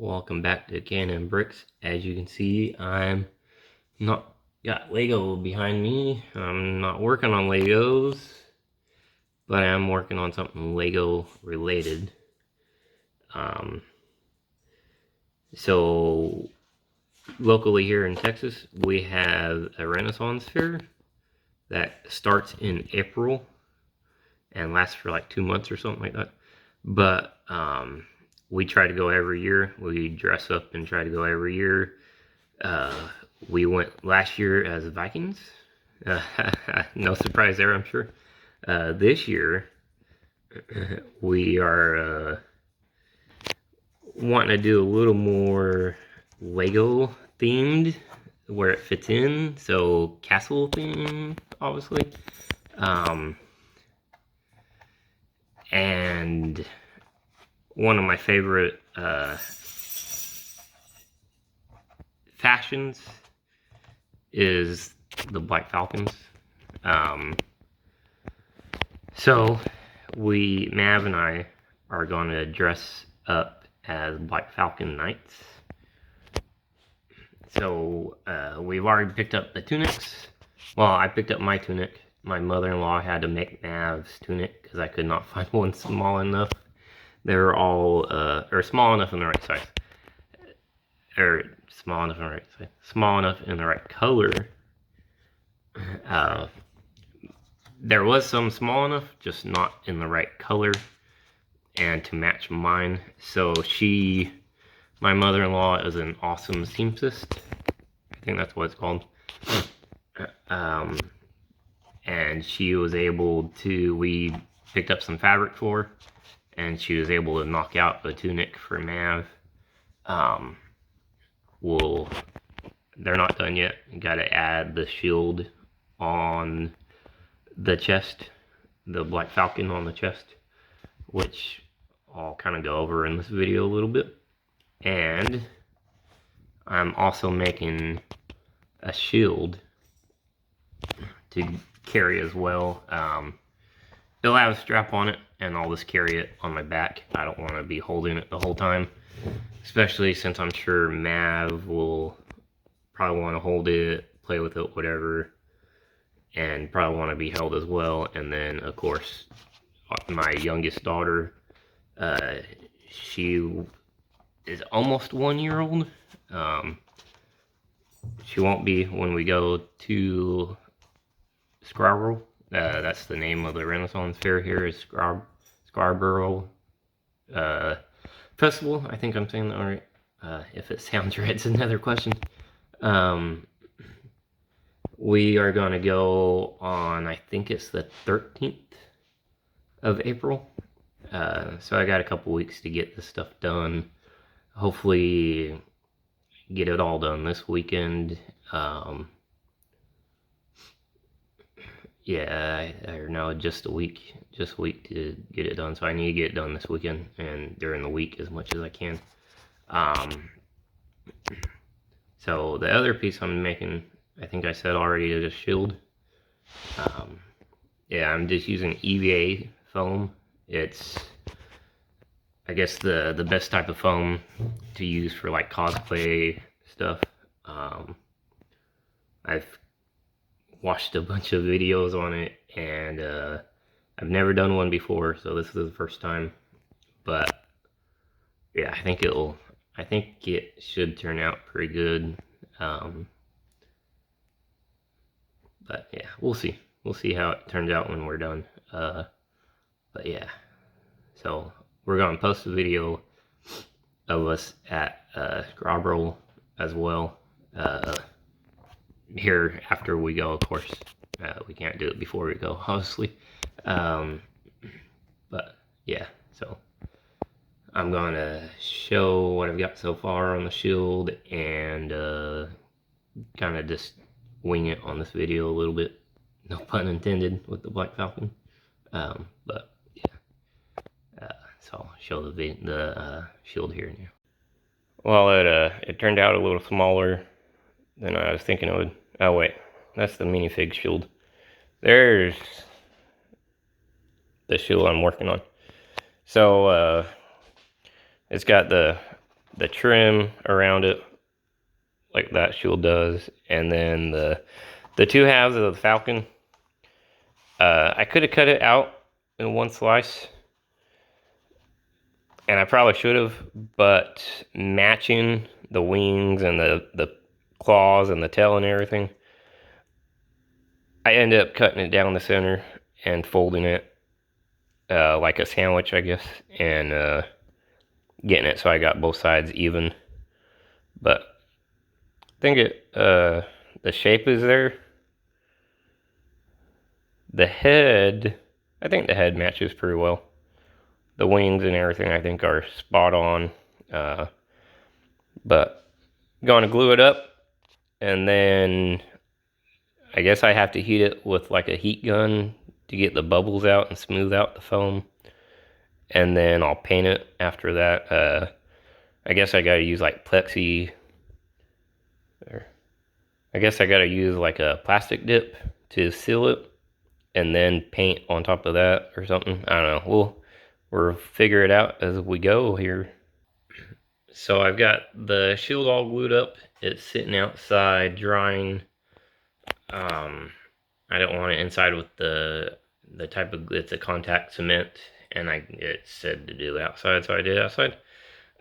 Welcome back to K&M Bricks. As you can see, I'm not got Lego behind me. I'm not working on Legos, but I'm working on something Lego related. So locally here in Texas, we have a Renaissance fair that starts in April and lasts for like 2 months or something like that. But we try to go every year. We dress up and try to go every year. We went last year as Vikings. No surprise there, I'm sure. This year, we are wanting to do a little more Lego themed where it fits in. So castle theme, obviously. And one of my favorite fashions is the Black Falcons. So Mav and I are going to dress up as Black Falcon Knights. So we've already picked up the tunics. Well, I picked up my tunic. My mother-in-law had to make Mav's tunic because I could not find one small enough. They were all or small enough in the right size, or small enough in the right size, small enough in the right color. There was some small enough, just not in the right color and to match mine. So my mother-in-law is an awesome seamstress. I think that's what it's called. And she was able to, we picked up some fabric for her, and she was able to knock out the tunic for Mav. They're not done yet. You gotta add the shield on the chest, the Black Falcon on the chest, which I'll kind of go over in this video a little bit. And I'm also making a shield to carry as well. It'll have a strap on it, and I'll just carry it on my back. I don't want to be holding it the whole time, especially since I'm sure Mav will probably want to hold it, play with it, whatever, and probably want to be held as well. And then, of course, my youngest daughter, she is almost 1 year old. She won't be when we go to Scarborough. That's the name of the Renaissance Fair here, is Scarborough Festival. I think I'm saying that right. If it sounds right, it's another question. We are going to go on, I think it's the 13th of April. So I got a couple weeks to get this stuff done. Hopefully get it all done this weekend. Yeah, or no, just a week to get it done. So I need to get it done this weekend and during the week as much as I can. So the other piece I'm making, I think I said already, is a shield. Yeah, I'm just using EVA foam. It's, I guess, the best type of foam to use for like cosplay stuff. I've watched a bunch of videos on it, and I've never done one before, so this is the first time. But yeah, I think it should turn out pretty good. But yeah, we'll see how it turns out when we're done. But yeah, so we're gonna post a video of us at Scarborough as well. Here after we go, of course. We can't do it before we go, obviously. But yeah, so I'm gonna show what I've got so far on the shield and kind of just wing it on this video a little bit. No pun intended with the Black Falcon. But yeah, so I'll show the shield here now. Well, it turned out a little smaller than I was thinking it would. Oh wait, that's the minifig shield. There's the shield I'm working on. So it's got the the trim around it, like that shield does, and then the two halves of the Falcon. I could have cut it out in one slice, and I probably should have, but matching the wings and the claws and the tail and everything, I ended up cutting it down the center and folding it like a sandwich, I guess, and getting it so I got both sides even. But I think the shape is there. The head, I think the head matches pretty well. The wings and everything I think are spot on. But going to glue it up, and then I guess I have to heat it with like a heat gun to get the bubbles out and smooth out the foam. And then I'll paint it after that. I guess I gotta use like plexi, or I guess I gotta use like a plastic dip to seal it, and then paint on top of that or something. I don't know. We'll figure it out as we go here. So I've got the shield all glued up. It's sitting outside drying. I don't want it inside with the type of, it's a contact cement, and it said to do outside, so I did outside.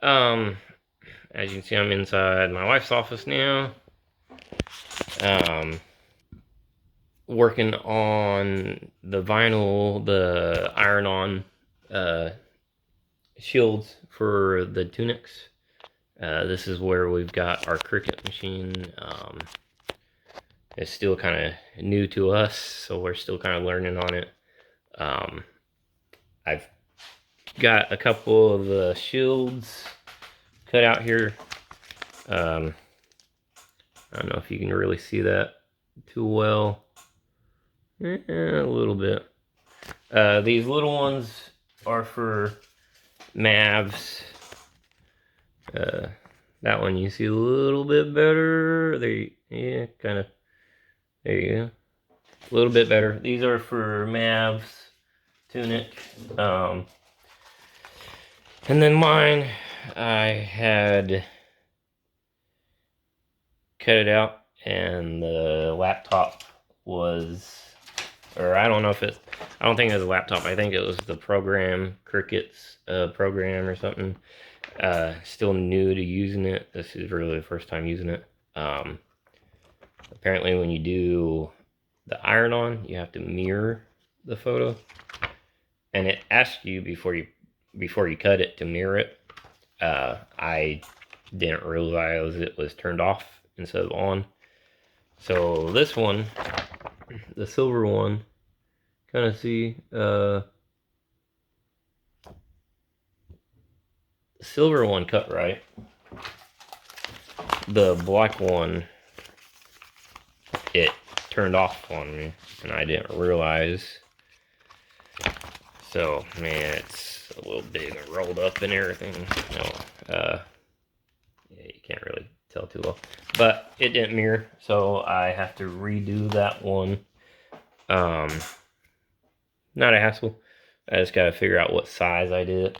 As you can see, I'm inside my wife's office now. Working on the vinyl, the iron-on shields for the tunics. This is where we've got our Cricut machine. It's still kind of new to us, so we're still kind of learning on it. I've got a couple of the shields cut out here. I don't know if you can really see that too well. A little bit. These little ones are for Mavs. That one you see a little bit better. Yeah, kind of. There you go. A little bit better. These are for Mavs tunic. And then mine, I had cut it out, and the laptop was, or I don't know if it's, I don't think it was a laptop. I think it was the program, Cricut's program or something. Still new to using it. This is really the first time using it. Apparently when you do the iron-on, you have to mirror the photo, and it asks you before you cut it to mirror it. I didn't realize it was turned off instead of on. So this one, the silver one, kind of see the silver one cut right. The black one, it turned off on me, and I didn't realize. So, man, it's a little big and rolled up and everything. Yeah, you can't really tell too well. But it didn't mirror, so I have to redo that one. Not a hassle. I just gotta figure out what size I did it,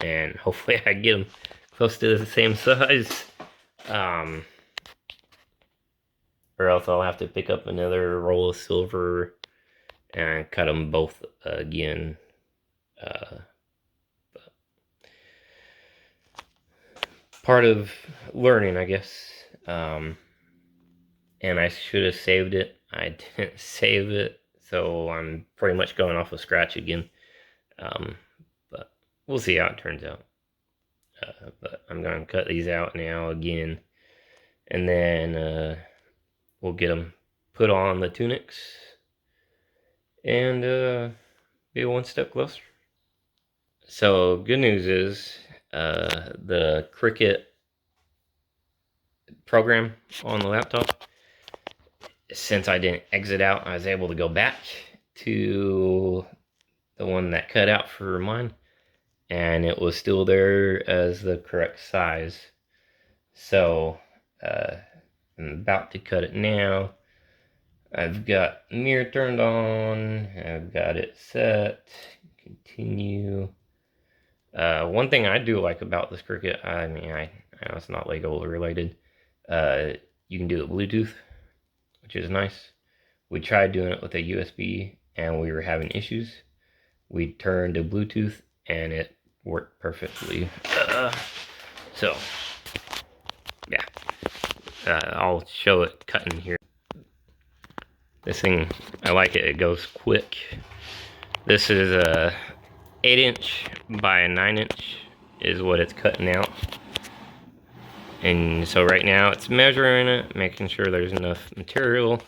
and hopefully I get them close to the same size. Or else I'll have to pick up another roll of silver and cut them both again. But part of learning, I guess. And I should have saved it. I didn't save it, so I'm pretty much going off of scratch again. But we'll see how it turns out. But I'm going to cut these out now again, and then we'll get them put on the tunics and be one step closer. So good news is the Cricut program on the laptop, since I didn't exit out, I was able to go back to the one that cut out for mine, and it was still there as the correct size. So I'm about to cut it now. I've got mirror turned on. I've got it set. Continue. One thing I do like about this Cricut, I mean, I know it's not Lego related. You can do it Bluetooth, which is nice. We tried doing it with a USB and we were having issues. We turned to Bluetooth and it worked perfectly. So, yeah. I'll show it cutting here. This thing, I like it. It goes quick. This is a 8" by a 9" is what it's cutting out. And so right now it's measuring it, making sure there's enough material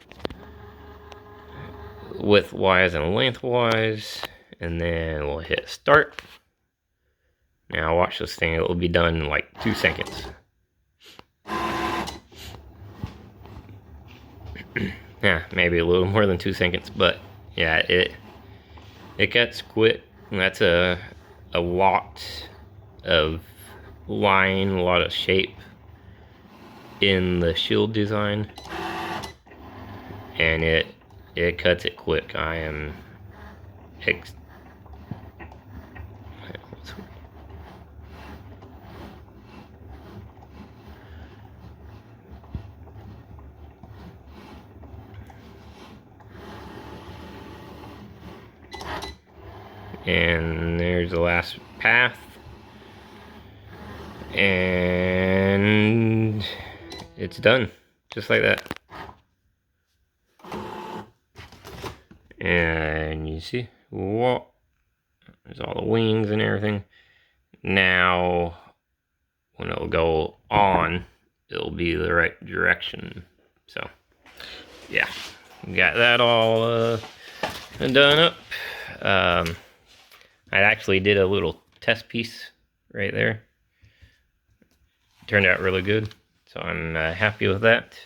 width-wise and lengthwise. And then we'll hit start. Now watch this thing, it will be done in like 2 seconds. Yeah, maybe a little more than 2 seconds, but yeah, it cuts quick. That's a lot of line, a lot of shape in the shield design, and it cuts it quick. I am and there's the last path, and it's done just like that. And you see, whoa, there's all the wings and everything. Now when it'll go on, it'll be the right direction. So yeah, got that all done up. I actually did a little test piece right there. Turned out really good, so I'm happy with that.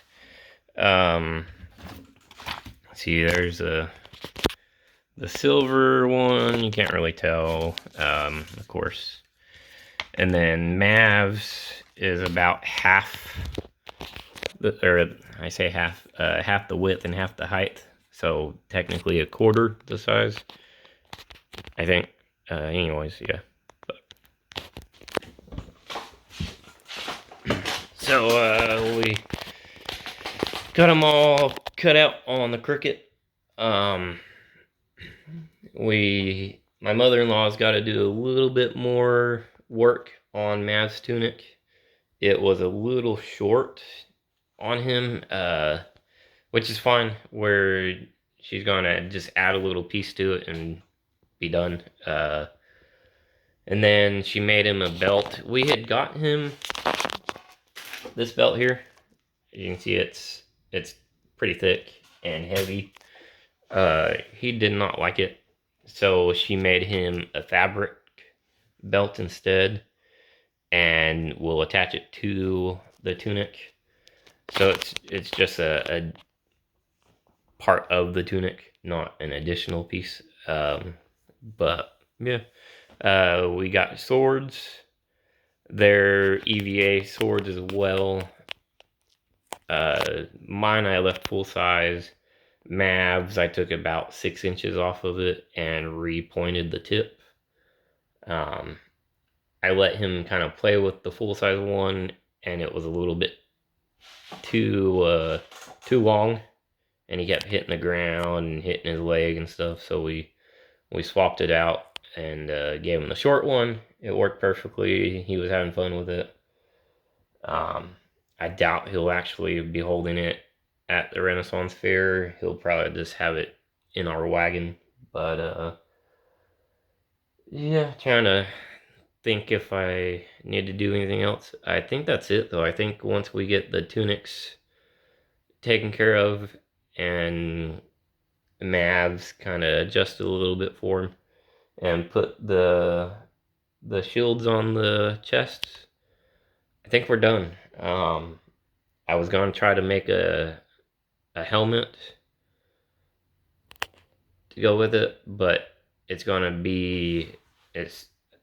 See, there's the silver one. You can't really tell, of course. And then Mavs is about half, I say half, half the width and half the height. So technically a quarter the size, I think. Anyways, yeah. So we got them all cut out on the Cricut. My mother-in-law's got to do a little bit more work on Mav's tunic. It was a little short on him, which is fine, where she's gonna just add a little piece to it and be done. And then she made him a belt. We had got him this belt here. You can see it's pretty thick and heavy. He did not like it, so she made him a fabric belt instead, and we'll attach it to the tunic. So it's just a part of the tunic, not an additional piece. But yeah, we got swords. They're EVA swords as well. Mine I left full size. Mavs, I took about 6 inches off of it and repointed the tip. I let him kind of play with the full size one, and it was a little bit too long, and he kept hitting the ground and hitting his leg and stuff. So we swapped it out and gave him the short one. It worked perfectly. He was having fun with it. I doubt he'll actually be holding it at the Renaissance Fair. He'll probably just have it in our wagon. But yeah, trying to think if I need to do anything else. I think that's it, though. I think once we get the tunics taken care of and Mavs kind of adjusted a little bit for him and put the shields on the chests, I think we're done. I was going to try to make a helmet to go with it, but it's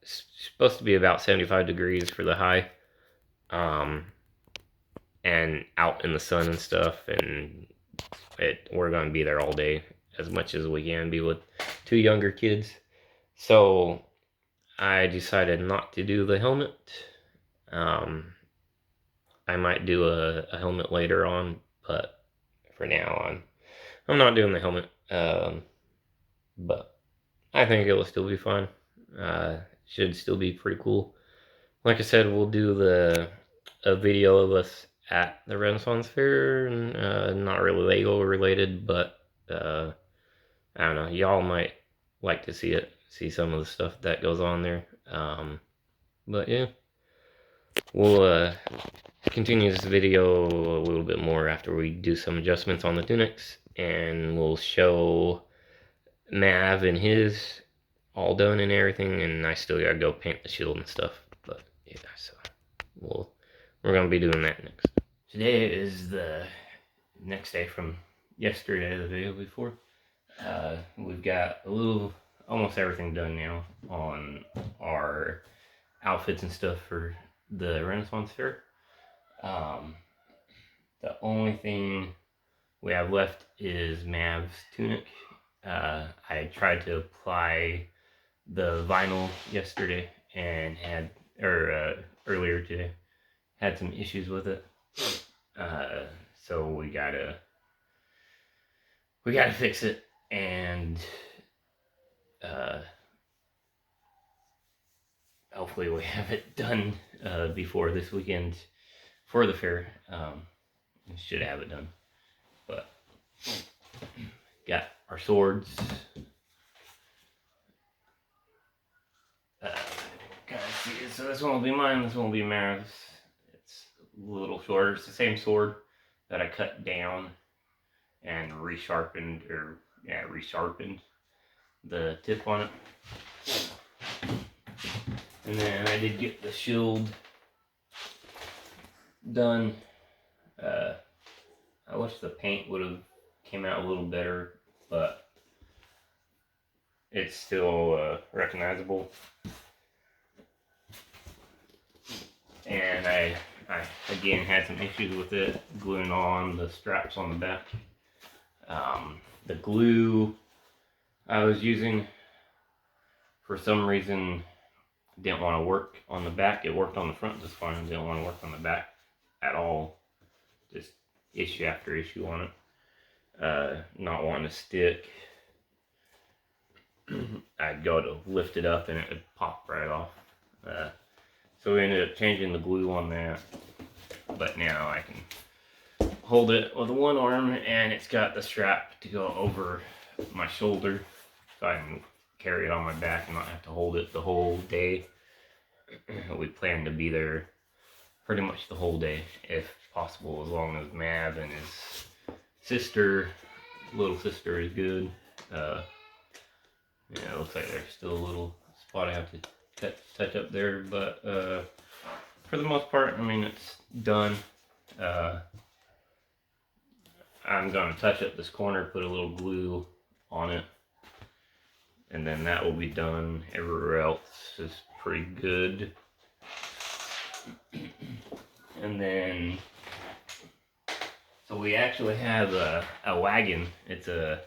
supposed to be about 75 degrees for the high, and out in the sun and stuff, and we're going to be there all day as much as we can be with 2 younger kids. So I decided not to do the helmet. I might do a helmet later on, but for now I'm not doing the helmet. But I think it will still be fun. Should still be pretty cool. Like I said, we'll do a video of us at the Renaissance Fair, and not really Lego related, but I don't know. Y'all might like to see some of the stuff that goes on there. But yeah, we'll continue this video a little bit more after we do some adjustments on the tunics, and we'll show Mav and his all done and everything, and I still gotta go paint the shield and stuff. But yeah, so we're gonna be doing that next. Today is the next day from yesterday, the video before. We've got almost everything done now on our outfits and stuff for the Renaissance Fair. The only thing we have left is Mav's tunic. I tried to apply the vinyl yesterday and earlier today, had some issues with it. So we gotta fix it, and hopefully we have it done before this weekend for the fair. We should have it done. But got our swords. Gotta see it. So this one will be mine, this one will be Mav's. It's a little shorter. It's the same sword that I cut down and resharpened the tip on it. And then I did get the shield done. I wish the paint would have came out a little better, but it's still recognizable. And I again had some issues with it gluing on the straps on the back. The glue I was using, for some reason, didn't want to work on the back. It worked on the front just fine. Didn't want to work on the back at all. Just issue after issue on it. Not wanting to stick. I'd go to lift it up and it would pop right off. So we ended up changing the glue on that. But now I can hold it with one arm, and it's got the strap to go over my shoulder, so I can carry it on my back and not have to hold it the whole day. We plan to be there pretty much the whole day, if possible, as long as Mav and his little sister is good. Yeah, it looks like there's still a little spot I have to touch up there, but for the most part, I mean, it's done. I'm gonna touch up this corner, put a little glue on it, and then that will be done. Everywhere else is pretty good. And then, so we actually have a wagon. It's I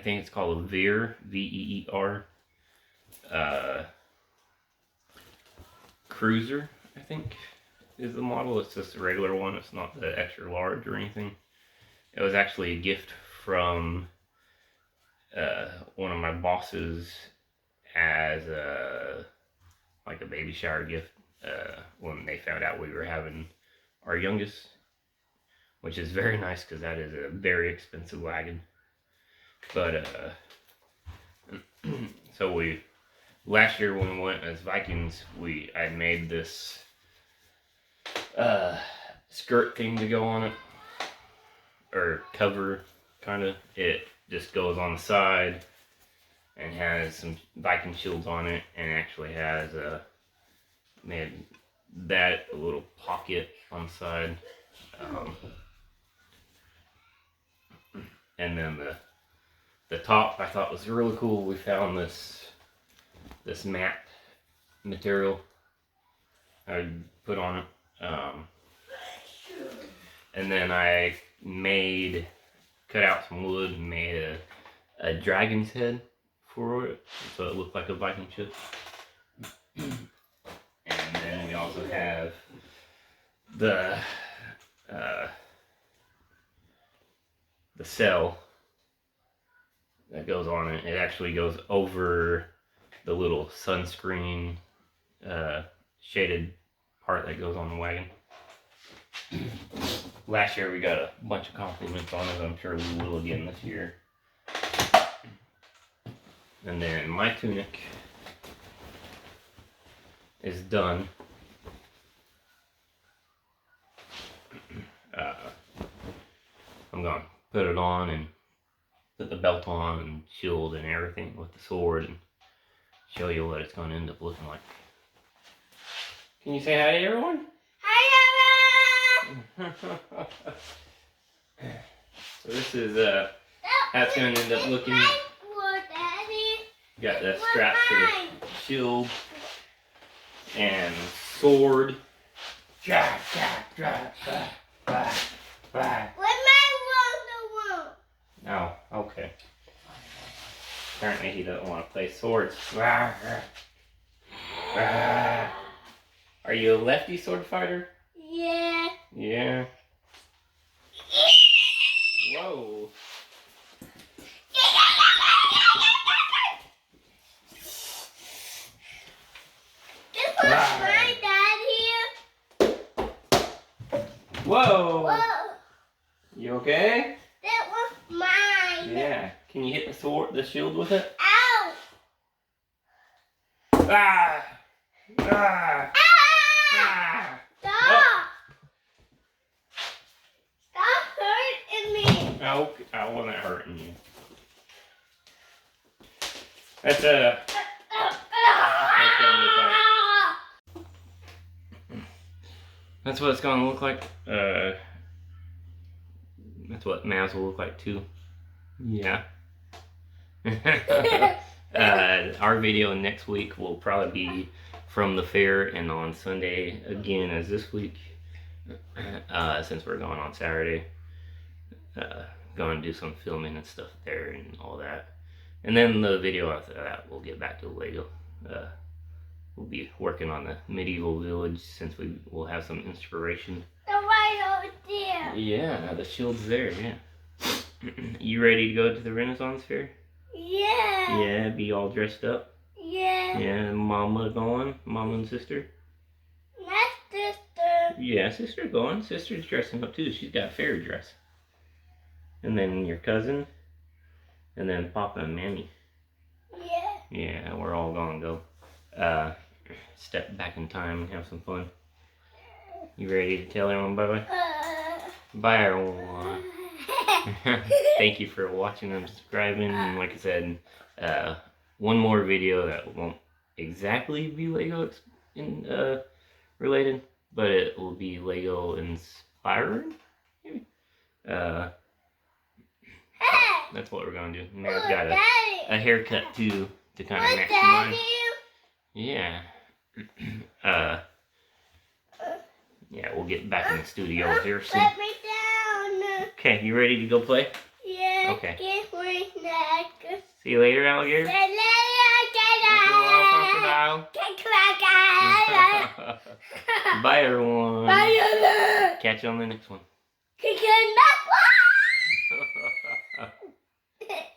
think it's called a Veer, V-E-E-R, cruiser, I think is the model. It's just a regular one. It's not the extra large or anything. It was actually a gift from one of my bosses as like a baby shower gift when they found out we were having our youngest, which is very nice because that is a very expensive wagon. But so last year when we went as Vikings, I made this skirt thing to go on it, or cover, kind of. It just goes on the side and has some Viking shields on it, and actually has made that a little pocket on the side. And then the top I thought was really cool. We found this matte material I put on it. And then I cut out some wood and made a dragon's head for it, so it looked like a Viking ship. And then we also have the sail that goes on it. It actually goes over the little sunscreen shaded part that goes on the wagon. Last year we got a bunch of compliments on it. I'm sure we will again this year. And then my tunic is done. I'm going to put it on and put the belt on and shield and everything with the sword and show you what it's going to end up looking like. Can you say hi to everyone? Hi, everyone! So this is how it's going to end up looking. Got the straps for the shield and sword. Oh, okay. Apparently he doesn't want to play swords. Are you a lefty sword fighter? Yeah. Yeah. Whoa. This was my dad here. Whoa. Whoa. You okay? That was mine. Yeah. Can you hit the sword, the shield with it? Ow. Ah! Ah! Ah! Stop. Oh. Stop hurting me. Oh, I wasn't hurting you. That's that's what it's gonna look like. That's what Mavs will look like too. Yeah. Our video next week will probably be from the fair and on Sunday again as this week. Since we're going on Saturday. Going to do some filming and stuff there and all that. And then the video after that, we'll get back to Lego. We'll be working on the medieval village since we will have some inspiration. The right over there. Yeah, the shield's there, yeah. You ready to go to the Renaissance Fair? Yeah. Yeah, be all dressed up? Yeah. Yeah, Mama going? Mama and sister? My sister. Yeah, sister's going. Sister's dressing up too. She's got a fair dress. And then your cousin. And then Papa and Mammy. Yeah. Yeah, we're all gonna go. Step back in time and have some fun. You ready to tell everyone bye-bye? Bye, everyone. Thank you for watching and subscribing. And like I said, one more video that won't exactly be Lego related, but it will be Lego inspiring. Maybe. That's what we're gonna do. Matt's got a haircut too to kind of match mine. Yeah. Yeah, we'll get back in the studio here soon. Let me down. Okay, you ready to go play? Yeah. Okay. Get my neck. See you later, alligator. Bye, everyone. Bye, everyone. Catch you on the next one.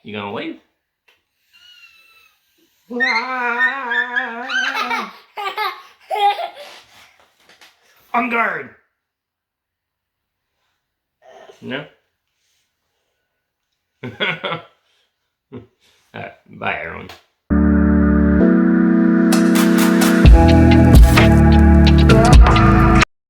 You gonna wave? On guard. No? Alright, bye everyone.